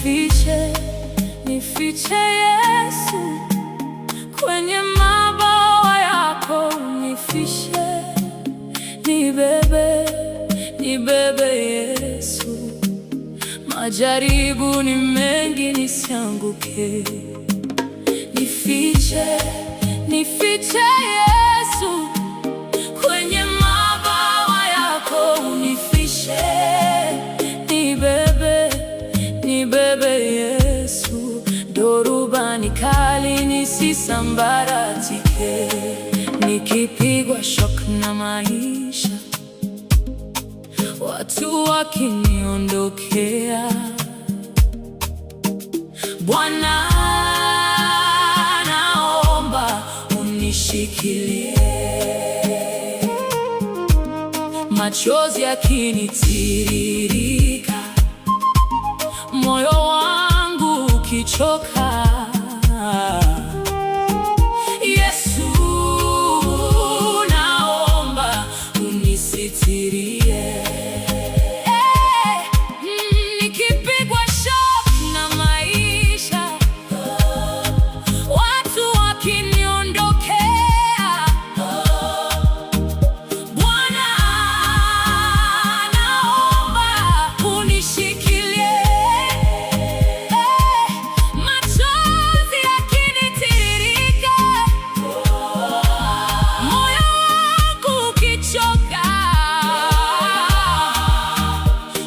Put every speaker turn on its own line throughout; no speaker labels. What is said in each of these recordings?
Nifiche, nifiche Yesu, kwenye mabawa yako nifiche. Nibebe, nibebe Yesu, majaribu ni mengi nisianguke. Nifiche, nifiche Yesu, kwenye mabawa yako unifiche. Nibebe, nibebe Yesu, dhoruba ni kali nisisambaratike. Nikipigwa shock na maisha, watu wakiniondokea, Bwana naomba unishikilie. Machozi yakinitiririka, moyo wangu ukichoka, Yesu naomba unisitirie. Nikipigwa shock na maisha, watu wakiniondokea, Bwana naomba unishikilie. Machozi yakinitiririka, moyo wangu ukichoka,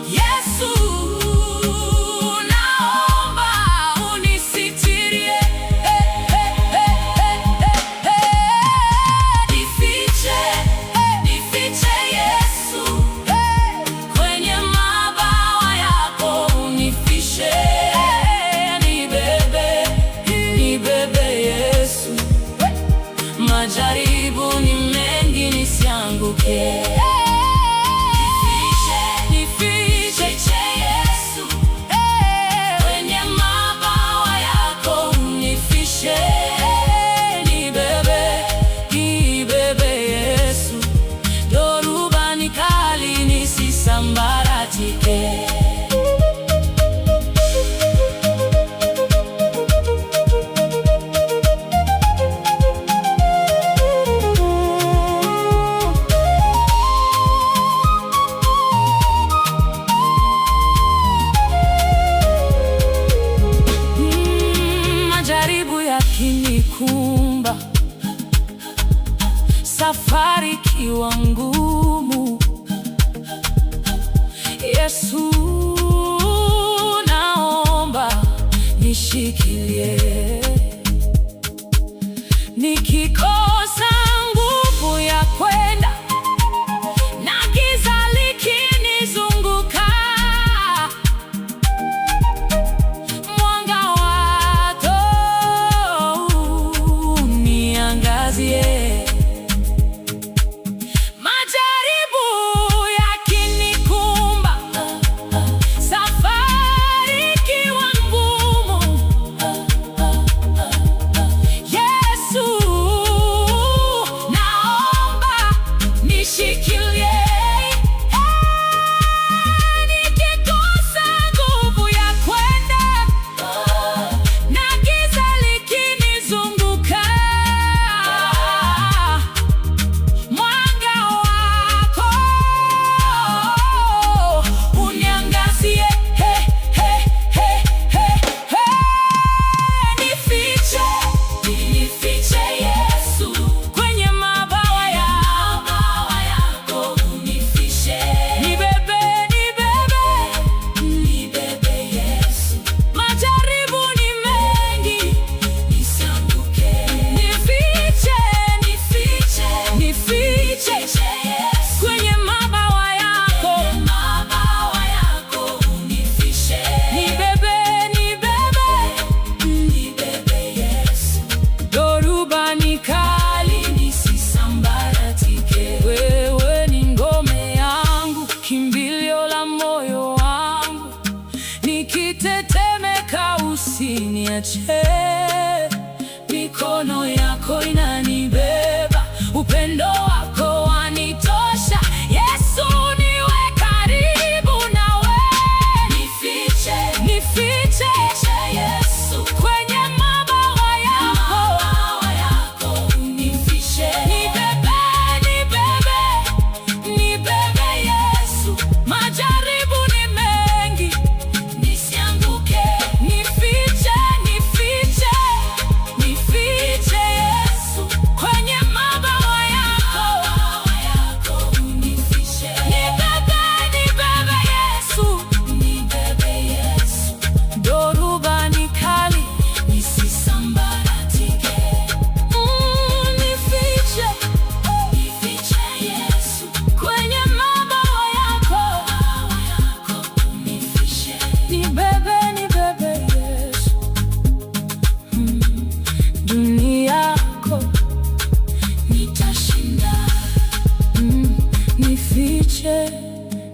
Yesu naomba unisitirie. Nifiche, nifiche Yesu, kwenye mabawa yako unifiche. Nibebe, nibebe Yesu, majaribu ni mengi nisianguke. Nifiche, nifiche Yesu, kwenye mabawa yako unifiche. Nibebe, nibebe Yesu, dhoruba ni kali nisisambaratike. Majaribu yakinikumba, safari ikiwa ngumu, Yesu naomba nishikilie. Nikikosa nguvu ya kwenda na giza likinizunguka, mwanga wako uniangazie. Majaribu yakinikumba, safari ikiwa ngumu, Yesu naomba nishikilie. Nikikosa nguvu ya kwenda na giza likinizunguka, mwanga wako uniangazie. Nifiche, nifiche Yesu, kwenye mabawa yako unifiche. Nibebe, nibebe, nibebe Yesu, majaribu ni mengi nisianguke. Nifiche, nifiche, nifiche Yesu, kwenye mabawa yako unifiche. Nibebe, nibebe, nibebe Yesu, dhoruba ni kali nisisambaratike. Wewe ni ngome yangu, kimbilio la moyo wangu, nikitetemeka usiniache. Mikono yako inanibeba, upendo wako wanitosha. Yesu niwe karibu nawe. Nifiche, nifiche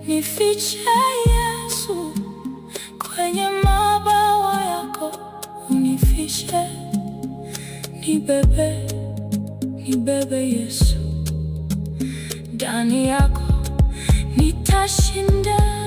nifiche Yesu, kwenye mabawa yako unifiche. Nibebe Yesu, ndani yako nitashinda.